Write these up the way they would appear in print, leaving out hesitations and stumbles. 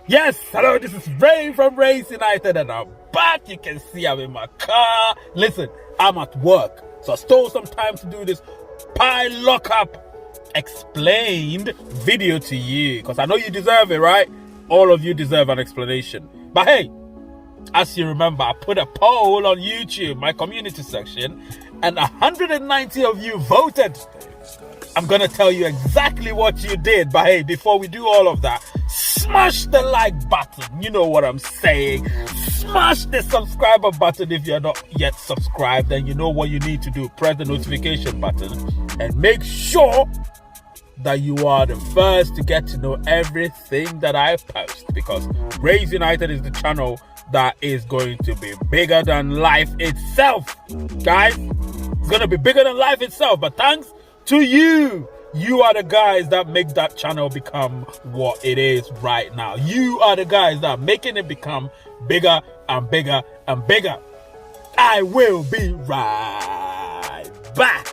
Yes, hello, this is Ray from Race United and I'm back. You can see I'm in my car. Listen, I'm at work, so I stole some time to do this Pi Lockup explained video to you because I know you deserve it, right? All of you deserve an explanation. But hey, as you remember, I put a poll on YouTube, my community section, and 190 of you voted. I'm gonna tell you exactly what you did, but hey, before we do all of that, smash the like button. You know what I'm saying. Smash the subscriber button if you're not yet subscribed, and you know what you need to do. Press the notification button and make sure that you are the first to get to know everything that I post, because Race United is the channel that is going to be bigger than life itself. Guys, it's gonna be bigger than life itself, but thanks to you. You are the guys that make that channel become what it is right now. You are the guys that are making it become bigger and bigger and bigger. I will be right back.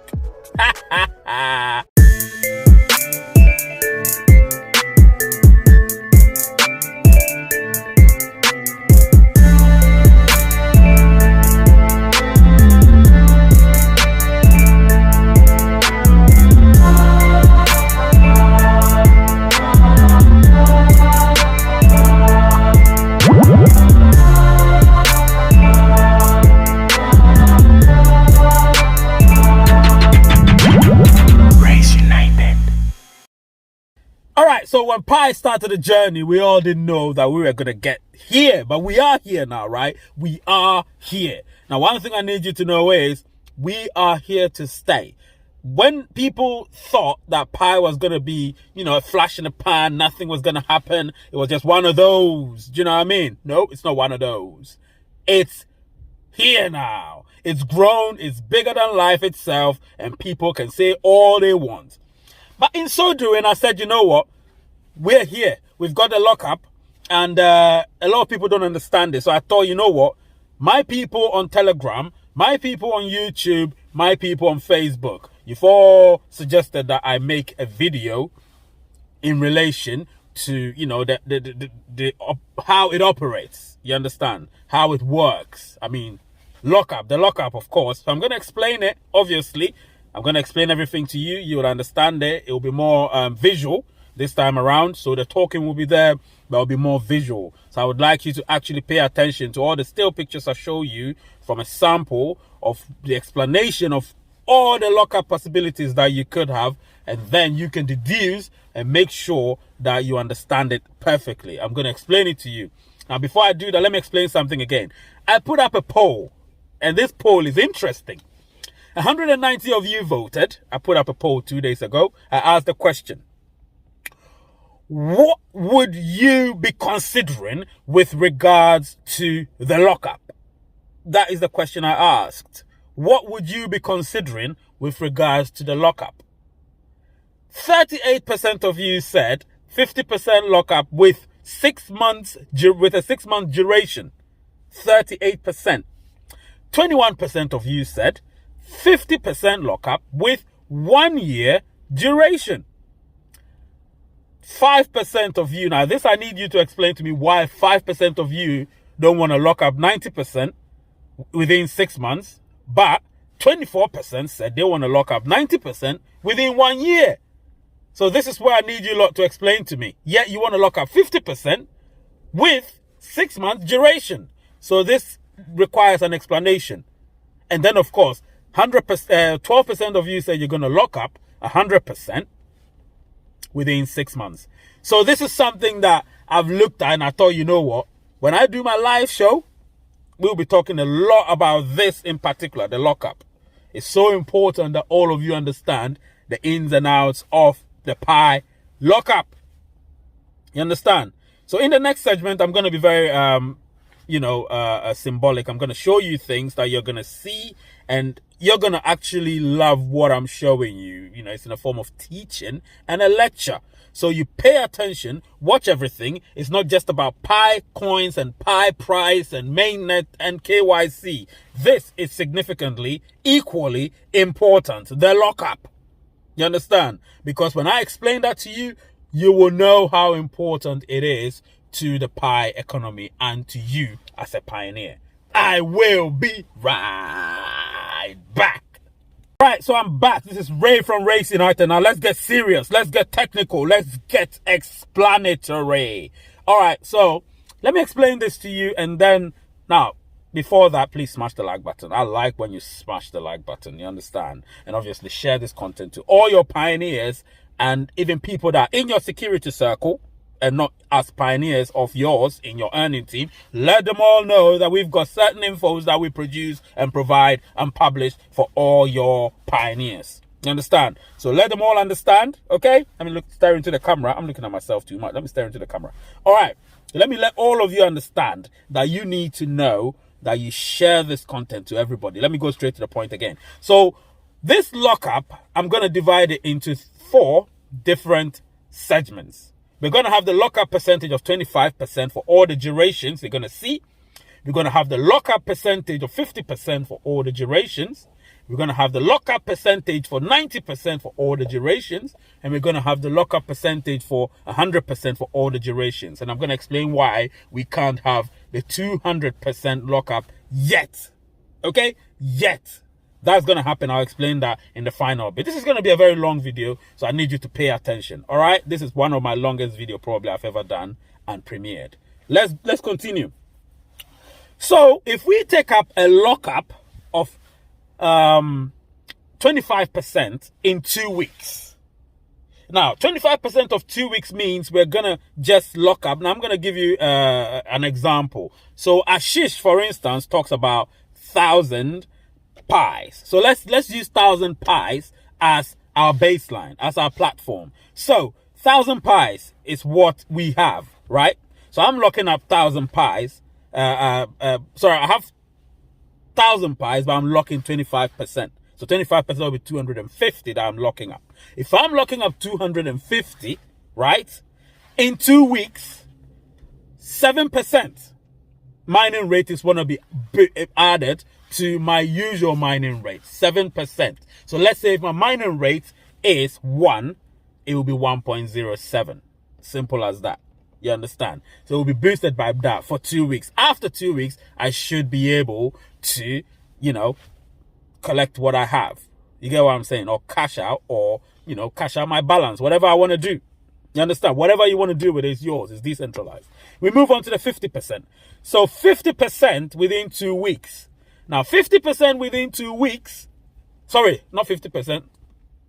So when Pi started the journey, we all didn't know that we were going to get here. But we are here now, right? We are here. Now, one thing I need you to know is we are here to stay. When people thought that Pi was going to be, a flash in the pan, nothing was going to happen, it was just one of those. Do you know what I mean? No, it's not one of those. It's here now. It's grown. It's bigger than life itself. And people can say all they want. But in so doing, I said, you know what? We're here. We've got the lockup, and a lot of people don't understand this. So I thought, you know what? My people on Telegram, my people on YouTube, my people on Facebook, you've all suggested that I make a video in relation to, how it operates. You understand? How it works. I mean, the lockup, of course. So I'm going to explain it, obviously. I'm going to explain everything to you. You'll understand it. It will be more visual this time around, so the talking will be there, but it'll be more visual. So I would like you to actually pay attention to all the still pictures I show you from a sample of the explanation of all the lockup possibilities that you could have, and then you can deduce and make sure that you understand it perfectly. I'm going to explain it to you. Now, before I do that, let me explain something again. I put up a poll, and this poll is interesting. 190 of you voted. I put up a poll 2 days ago. I asked the question: what would you be considering with regards to the lockup? That is the question I asked. What would you be considering with regards to the lockup? 38% of you said 50% lockup with 6 months, with a 6 month duration. 38%. 21% of you said 50% lockup with 1 year duration. 5% of you, now this I need you to explain to me why 5% of you don't want to lock up 90% within 6 months, but 24% said they want to lock up 90% within 1 year. So this is where I need you lot to explain to me. Yet you want to lock up 50% with 6 months duration. So this requires an explanation. And then of course, 12% of you say you're going to lock up 100% within 6 months. So this is something that I've looked at, and I thought, you know what? When I do my live show, we'll be talking a lot about this in particular, the lockup. It's so important that all of you understand the ins and outs of the Pi lockup. You understand? So in the next segment, I'm going to be very, symbolic. I'm going to show you things that you're going to see, and you're going to actually love what I'm showing you. It's in a form of teaching and a lecture. So you pay attention, watch everything. It's not just about Pi coins and Pi price and Mainnet and KYC. This is significantly, equally important. The lockup. You understand? Because when I explain that to you, you will know how important it is to the Pi economy and to you as a pioneer. I will be right back. Right, so I'm back. This is Ray from Race United. Now let's get serious. Let's get technical. Let's get explanatory. All right, so let me explain this to you. And then, now, before that, please smash the like button. I like when you smash the like button. You understand? And obviously share this content to all your pioneers and even people that are in your security circle and not as pioneers of yours in your earning team. Let them all know that we've got certain infos that we produce and provide and publish for all your pioneers. You understand? So let them all understand, okay? Let me stare into the camera. I'm looking at myself too much. Let me stare into the camera. All right. Let me let all of you understand that you need to know that you share this content to everybody. Let me go straight to the point again. So this lockup, I'm going to divide it into 4 different segments. We're going to have the lockup percentage of 25% for all the durations you're going to see. We're going to have the lockup percentage of 50% for all the durations. We're going to have the lockup percentage for 90% for all the durations. And we're going to have the lockup percentage for 100% for all the durations. And I'm going to explain why we can't have the 200% lockup yet. Okay? Yet. That's going to happen. I'll explain that in the final bit. This is going to be a very long video, so I need you to pay attention. All right? This is one of my longest video probably I've ever done and premiered. Let's continue. So if we take up a lockup of 25% in 2 weeks. Now, 25% of 2 weeks means we're going to just lock up. Now, I'm going to give you an example. So Ashish, for instance, talks about 1,000 pies. So let's use 1,000 pies as our baseline, as our platform. So 1,000 pies is what we have, right? So I'm locking up 1,000 pies. Sorry, I have 1,000 pies, but I'm locking 25%. So 25% will be 250 that I'm locking up. If I'm locking up 250, right, in 2 weeks, 7% mining rate is going to be added to my usual mining rate, 7%. So let's say if my mining rate is 1, it will be 1.07. Simple as that. You understand? So it will be boosted by that for 2 weeks. After 2 weeks, I should be able to, collect what I have. You get what I'm saying? Or cash out, or, cash out my balance, whatever I want to do. You understand? Whatever you want to do with it is yours. It's decentralized. We move on to the 50%. So 50% within 2 weeks. Now, 50% within 2 weeks. Sorry, not 50%.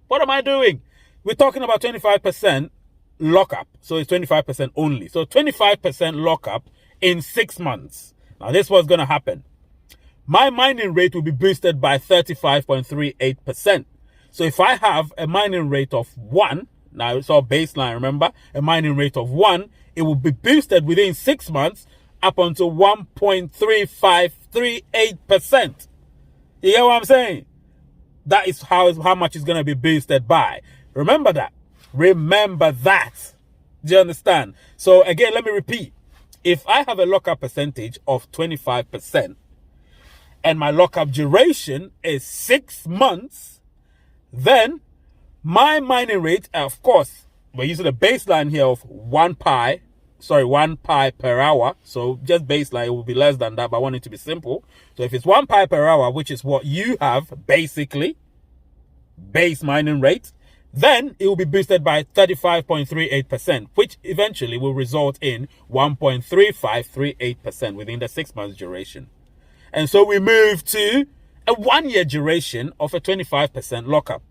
What am I doing? We're talking about 25% lockup. So it's 25% only. So 25% lockup in 6 months. Now, this was going to happen. My mining rate will be boosted by 35.38%. So if I have a mining rate of 1, now it's our baseline, remember, a mining rate of 1, it will be boosted within 6 months up until 1.3538%. You get what I'm saying? That is how much it's going to be boosted by. Remember that. Remember that. Do you understand? So again, let me repeat. If I have a lockup percentage of 25% and my lockup duration is 6 months, then my mining rate, of course, we're using a baseline here of 1 pi per hour. So just baseline, it will be less than that, but I want it to be simple. So if it's 1 pi per hour, which is what you have basically, base mining rate, then it will be boosted by 35.38%, which eventually will result in 1.3538% within the 6 months duration. And so we move to a 1 year duration of a 25% lockup.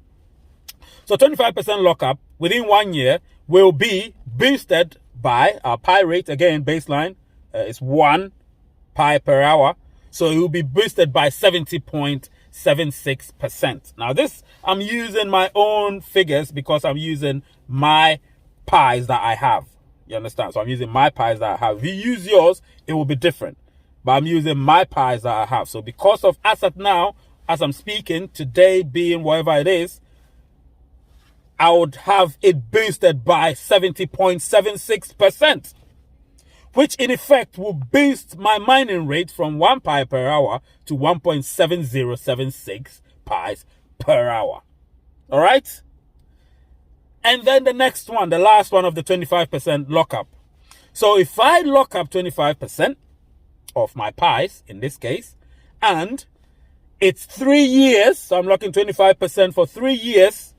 So 25% lockup within 1 year will be boosted by our pi rate. Again, baseline is 1 pi per hour. So it will be boosted by 70.76%. Now this, I'm using my own figures because I'm using my pies that I have. You understand? So I'm using my pies that I have. If you use yours, it will be different. But I'm using my pies that I have. So because of as of now, as I'm speaking, today being whatever it is, I would have it boosted by 70.76%, which in effect will boost my mining rate from 1 pi per hour to 1.7076 pies per hour. All right? And then the next one, the last one of the 25% lockup. So if I lock up 25% of my pies, in this case, and it's 3 years, so I'm locking 25% for 3 years,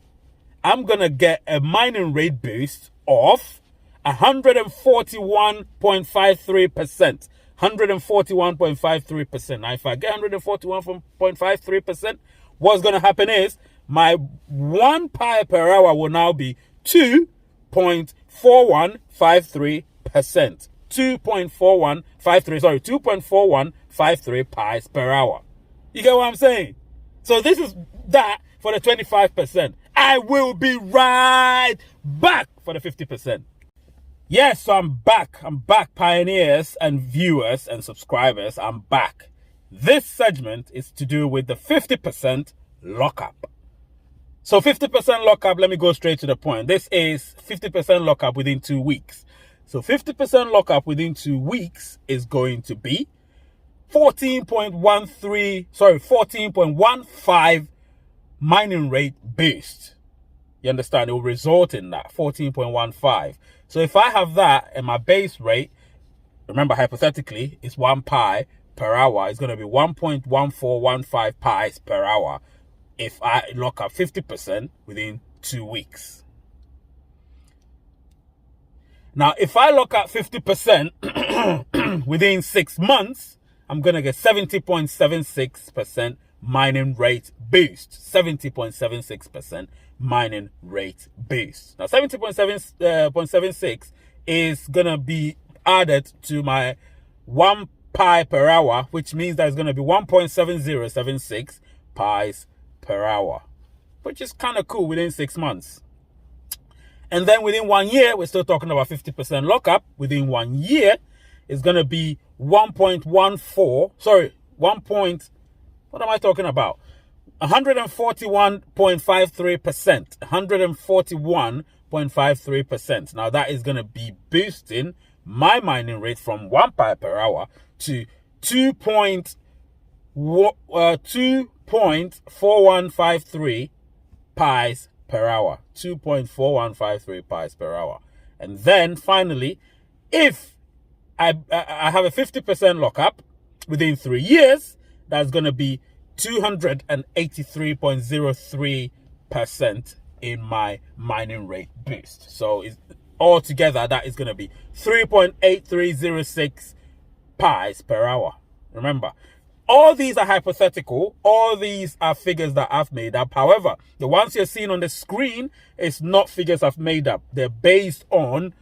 I'm going to get a mining rate boost of 141.53%. 141.53%. Now, if I get 141.53%, what's going to happen is my 1 pie per hour will now be 2.4153%. 2.4153 pies per hour. You get what I'm saying? So this is that for the 25%. I will be right back for the 50%. Yes, so I'm back. I'm back, pioneers and viewers and subscribers. I'm back. This segment is to do with the 50% lockup. So 50% lockup, let me go straight to the point. This is 50% lockup within 2 weeks. So 50% lockup within 2 weeks is going to be 14.15 mining rate boost. You understand? It will result in that 14.15. So if I have that and my base rate, remember hypothetically, it's 1 pie per hour. It's going to be 1.1415 pies per hour if I lock up 50% within 2 weeks. Now, if I lock up 50% within 6 months, I'm going to get 70.76% mining rate boost. 70.76% mining rate boost. Now, 70.76 is going to be added to my 1 pie per hour, which means that it's going to be 1.7076 pies per hour, which is kind of cool within 6 months. And then within 1 year, we're still talking about 50% lockup. Within 1 year, it's going to be 1.14. Sorry, what am I talking about? 141.53%. 141.53%. Now, that is going to be boosting my mining rate from 1 pie per hour to 2.4153 pies per hour. 2.4153 pies per hour. And then finally, if I have a 50% lockup within 3 years, that's going to be 283.03% in my mining rate boost. So altogether, that is going to be 3.8306 pies per hour. Remember, all these are hypothetical. All these are figures that I've made up. However, the ones you're seeing on the screen is not figures I've made up. They're based on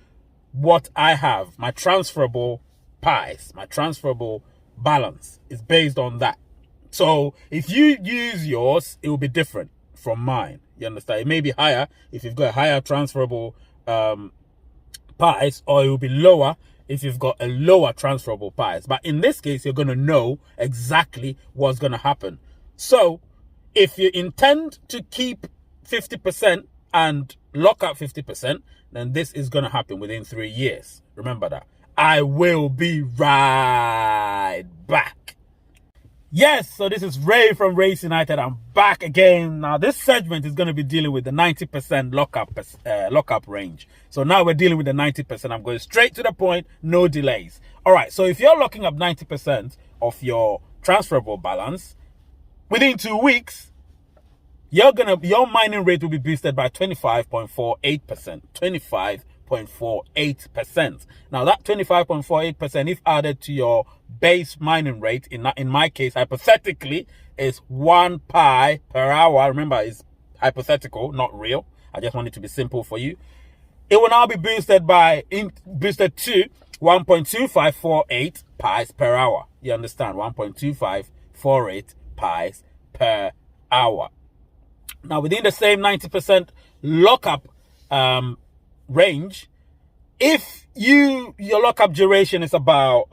what I have. My transferable pies, my transferable balance is based on that. So if you use yours, it will be different from mine. You understand? It may be higher if you've got a higher transferable pies, or it will be lower if you've got a lower transferable pies. But in this case, you're going to know exactly what's going to happen. So if you intend to keep 50% and lock up 50%, then this is going to happen within 3 years. Remember that. I will be right back. Yes, so this is Ray from Race United. I'm back again. Now, this segment is going to be dealing with the 90% lockup range. So now we're dealing with the 90%. I'm going straight to the point, no delays. All right, so if you're locking up 90% of your transferable balance, within 2 weeks, your mining rate will be boosted by 25.48%. 25.48%. Now, that 25.48%, if added to your base mining rate, in my case, hypothetically, is 1 pie per hour. Remember, it's hypothetical, not real. I just want it to be simple for you. It will now be boosted to 1.2548 pies per hour. You understand? 1.2548 pies per hour. Now, within the same 90% lockup range, if your lockup duration is about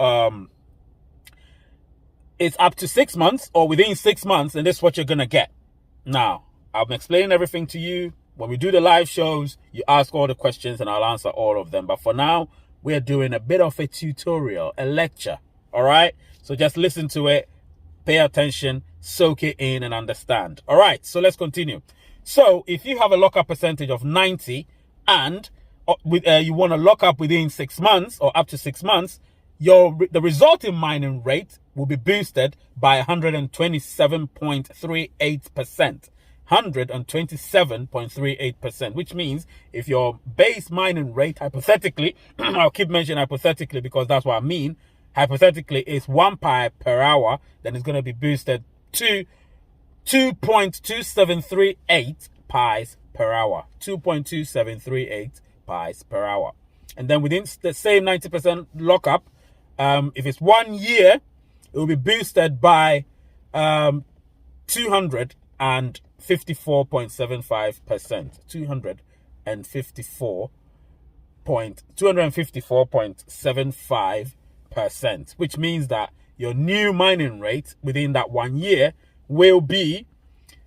it's up to 6 months, or within 6 months, and this is what you're gonna get. Now, I'm explaining everything to you. When we do the live shows, you ask all the questions and I'll answer all of them. But for now, we're doing a bit of a tutorial, a lecture. All right, so just listen to it, pay attention, soak it in, and understand. All right, so let's continue. So if you have a lockup percentage of 90 and you want to lock up within 6 months or up to 6 months, the resulting mining rate will be boosted by 127.38%. 127.38%, which means if your base mining rate, hypothetically, I'll keep mentioning hypothetically because that's what I mean, hypothetically is 1 pi per hour, then it's going to be boosted to 2.2738 pies per hour. 2.2738 pies per hour. And then within the same 90% lockup, if it's 1 year, it will be boosted by 254.75%. 254.75%, which means that your new mining rate within that 1 year will be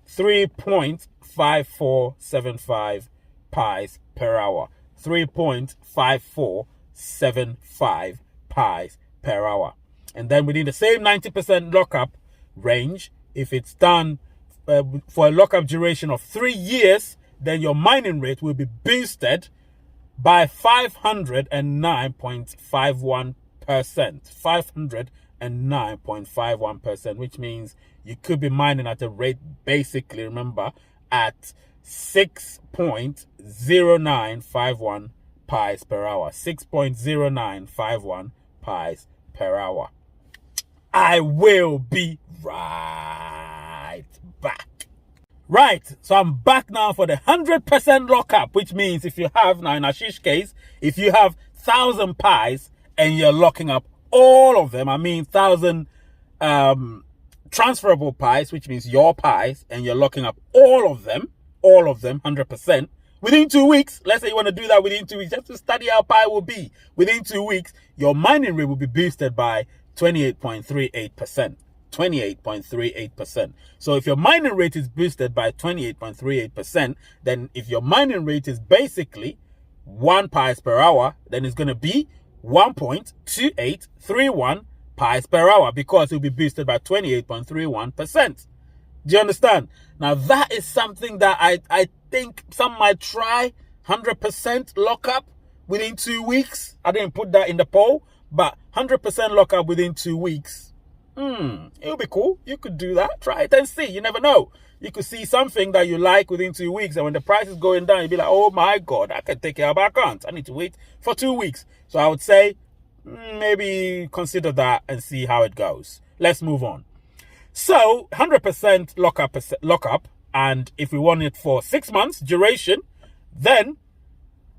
3.5475 pies per hour. 3.5475 pies per hour. And then within the same 90% lockup range, if it's done for a lockup duration of 3 years, then your mining rate will be boosted by 509.51%. 509.51%, which means you could be mining at a rate, basically, remember, at 6.0951 pies per hour. 6.0951 pies per hour. I will be right back. Right, so I'm back now for the 100% lockup, which means if you have, now in Ashish's case, if you have 1,000 pies and you're locking up all of them, I mean 1,000 transferable pies, which means your pies, and you're locking up all of them, 100%, within 2 weeks. Let's say you want to do that within 2 weeks, just to study how pi will be. Within 2 weeks, your mining rate will be boosted by 28.38%. 28.38%. So if your mining rate is boosted by 28.38%, then if your mining rate is basically 1 pies per hour, then it's going to be 1.2831 pies per hour, because it will be boosted by 28.31%. Do you understand? Now that is something that I think some might try. 100% lockup within 2 weeks. I didn't put that in the poll, but 100% lockup within 2 weeks. It'll be cool. You could do that. Try it and see. You never know. You could see something that you like within 2 weeks, and when the price is going down, you'll be like, oh my God, I can take it out, but I can't. I need to wait for 2 weeks. So I would say maybe consider that and see how it goes. Let's move on. So 100% lockup, and if we want it for 6 months duration, then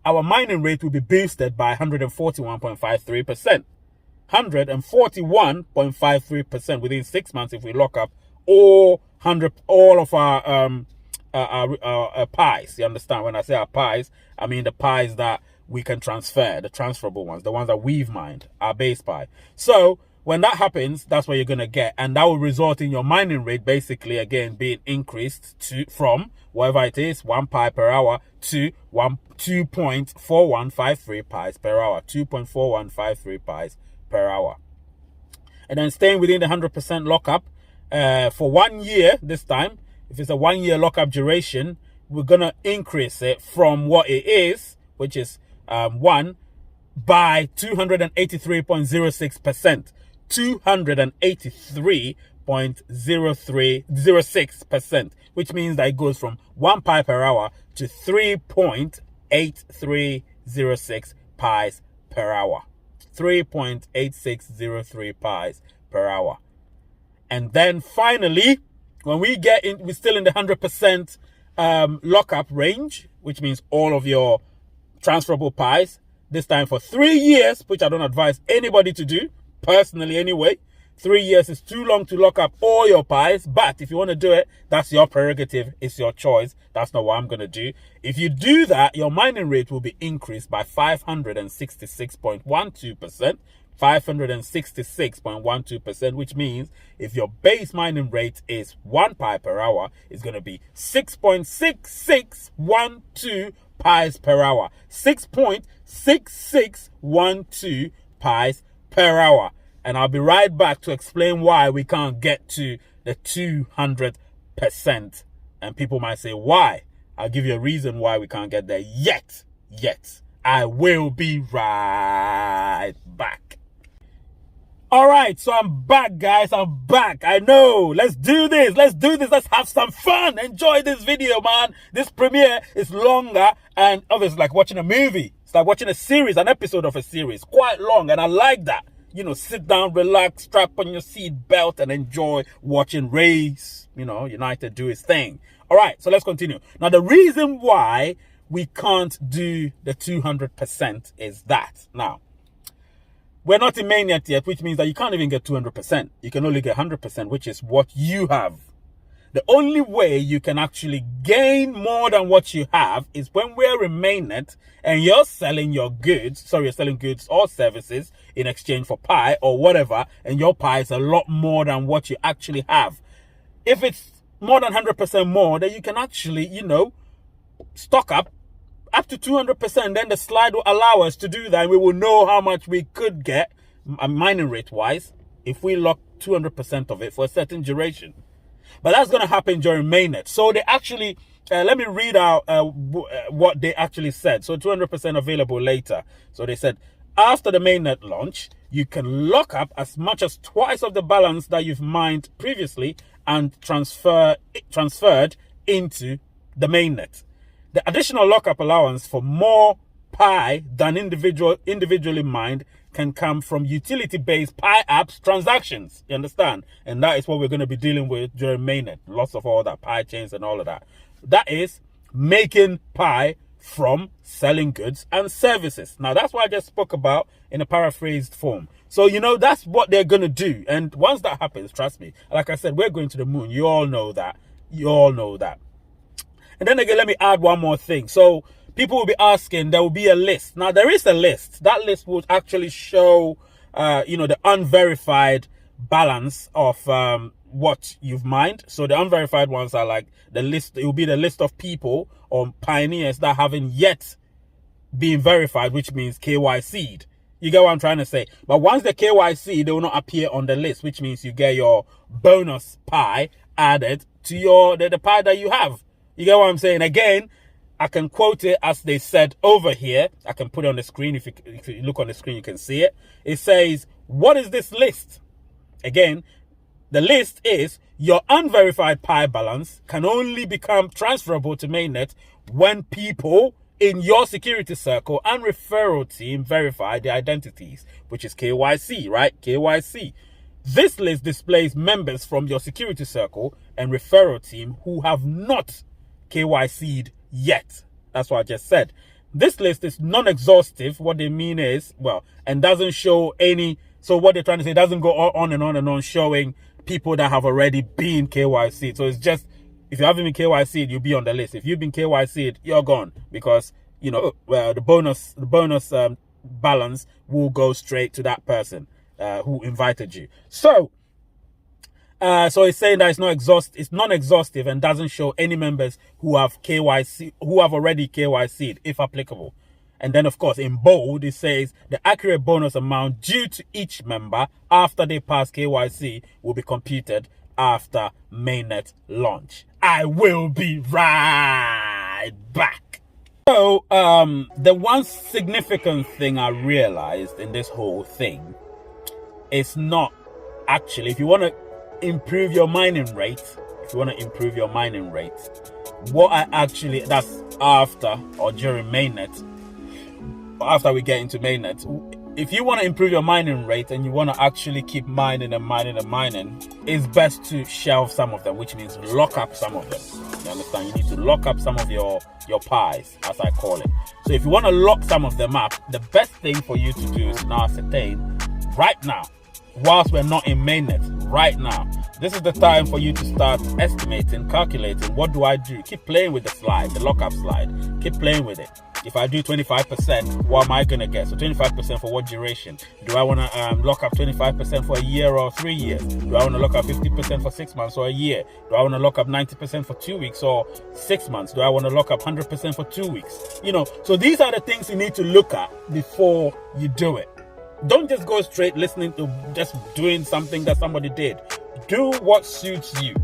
our mining rate will be boosted by 141.53%. 141.53% within 6 months if we lock up all of our pies. You understand? When I say our pies, I mean the pies that we can transfer, the transferable ones, the ones that we've mined, our base pie. So when that happens, that's what you're going to get, and that will result in your mining rate basically again being increased from whatever it is, 1 pi per hour, to 2.4153 pies per hour. 2.4153 pies per hour. And then staying within the 100% lockup for 1 year this time, if it's a 1 year lockup duration, we're going to increase it from what it is, which is 1, by 283.06%. 283.06%, which means that it goes from 1 pi per hour to 3.8306 pies per hour. 3.8603 pies per hour. And then finally, when we get in, we're still in the 100% lockup range, which means all of your transferable pies, this time for 3 years, which I don't advise anybody to do, personally anyway. 3 years is too long to lock up all your pies, but if you want to do it, that's your prerogative, it's your choice. That's not what I'm going to do. If you do that, your mining rate will be increased by 566.12%. 566.12%, which means if your base mining rate is 1 pi per hour, it's going to be 6.6612 pies per hour. 6.6612 pies per hour. And I'll be right back to explain why we can't get to the 200%. And people might say, why? I'll give you a reason why we can't get there yet. I will be right back. All right, so I'm back, guys. I'm back. I know. Let's do this. Let's do this. Let's have some fun. Enjoy this video, man. This premiere is longer and obviously like watching a movie. It's like watching a series, an episode of a series. Quite long, and I like that. You know, sit down, relax, strap on your seat belt, and enjoy watching Race, United do his thing. All right, so let's continue. Now, the reason why we can't do the 200% is that. Now, we're not in Mainnet yet, which means that you can't even get 200%. You can only get 100%, which is what you have. The only way you can actually gain more than what you have is when we're in Mainnet and you're selling your goods. Sorry, you're selling goods or services in exchange for pie or whatever, and your pie is a lot more than what you actually have. If it's more than 100% more, then you can actually, stock up to 200%. Then the slide will allow us to do that. And we will know how much we could get, mining rate wise, if we lock 200% of it for a certain duration. But that's going to happen during Mainnet. So they actually, let me read out what they actually said. So 200% available later. So they said, after the Mainnet launch, you can lock up as much as twice of the balance that you've mined previously and transferred into the Mainnet. The additional lockup allowance for more Pi than individually mined can come from utility-based Pi apps transactions. You understand? And that is what we're going to be dealing with during Mainnet. Lots of all that Pi chains and all of that. That is making Pi from selling goods and services. Now, that's what I just spoke about in a paraphrased form. So, that's what they're going to do. And once that happens, trust me, like I said, we're going to the moon. You all know that. You all know that. And then again, let me add one more thing. So people will be asking, there will be a list. Now, there is a list. That list will actually show, the unverified balance of what you've mined. So the unverified ones are like the list. It will be the list of people or pioneers that haven't yet been verified, which means KYC'd. You get what I'm trying to say? But once the KYC, they will not appear on the list, which means you get your bonus pie added to the pie that you have. You get what I'm saying? Again, I can quote it as they said over here. I can put it on the screen. If you look on the screen, you can see it. It says, what is this list? Again, the list is your unverified pie balance can only become transferable to Mainnet when people in your security circle and referral team verify their identities, which is KYC, right? KYC. This list displays members from your security circle and referral team who have not KYC'd yet. That's what I just said. This list is non-exhaustive. What they mean is, and doesn't show any. So what they're trying to say doesn't go on and on and on showing people that have already been KYC'd. So it's just, if you haven't been KYC'd, you'll be on the list. If you've been KYC'd, you're gone because, the bonus balance will go straight to that person who invited you. So it's saying that it's non-exhaustive and doesn't show any members who have already KYC'd, if applicable. And then, of course, in bold, it says the accurate bonus amount due to each member after they pass KYC will be computed after Mainnet launch. I will be right back. So, the one significant thing I realized in this whole thing is not actually, if you want to improve your mining rate, that's after or during Mainnet, after we get into Mainnet. If you want to improve your mining rate and you want to actually keep mining, it's best to shelve some of them, which means lock up some of them. You understand? You need to lock up some of your pies, as I call it. So if you want to lock some of them up, the best thing for you to do is now ascertain right now, whilst we're not in Mainnet, right now, this is the time for you to start estimating, calculating, what do I do? Keep playing with the slide, the lockup slide. Keep playing with it. If I do 25%, what am I going to get? So 25% for what duration? Do I want to lock up 25% for a year or 3 years? Do I want to lock up 50% for 6 months or a year? Do I want to lock up 90% for 2 weeks or 6 months? Do I want to lock up 100% for 2 weeks? So these are the things you need to look at before you do it. Don't just go straight listening to just doing something that somebody did. Do what suits you,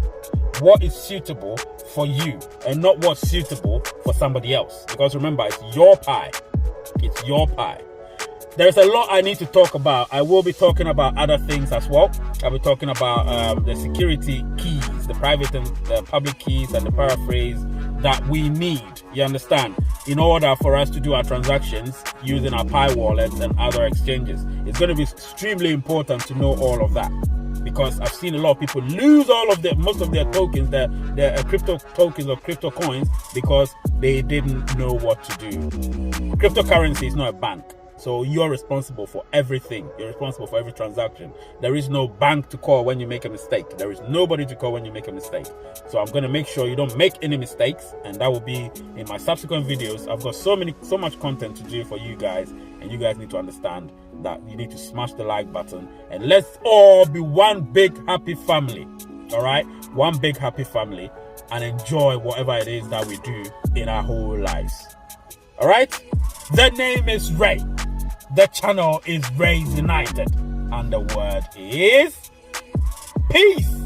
what is suitable for you, and not what's suitable for somebody else. Because remember, it's your pie. It's your Pi. There's a lot I need to talk about. I will be talking about other things as well. I'll be talking about the security keys, the private and the public keys, and the paraphrase that we need, you understand, in order for us to do our transactions using our Pi wallets and other exchanges. It's going to be extremely important to know all of that, because I've seen a lot of people lose most of their tokens, their crypto tokens or crypto coins, because they didn't know what to do. Cryptocurrency is not a bank. So you're responsible for everything. You're responsible for every transaction. There is no bank to call when you make a mistake. There is nobody to call when you make a mistake. So I'm going to make sure you don't make any mistakes, and that will be in my subsequent videos. I've got so much content to do for you guys, and you guys need to understand that you need to smash the like button, and let's all be one big happy family. All right? One big happy family, and enjoy whatever it is that we do in our whole lives. All right? The name is Ray. The channel is Rays United. And the word is peace.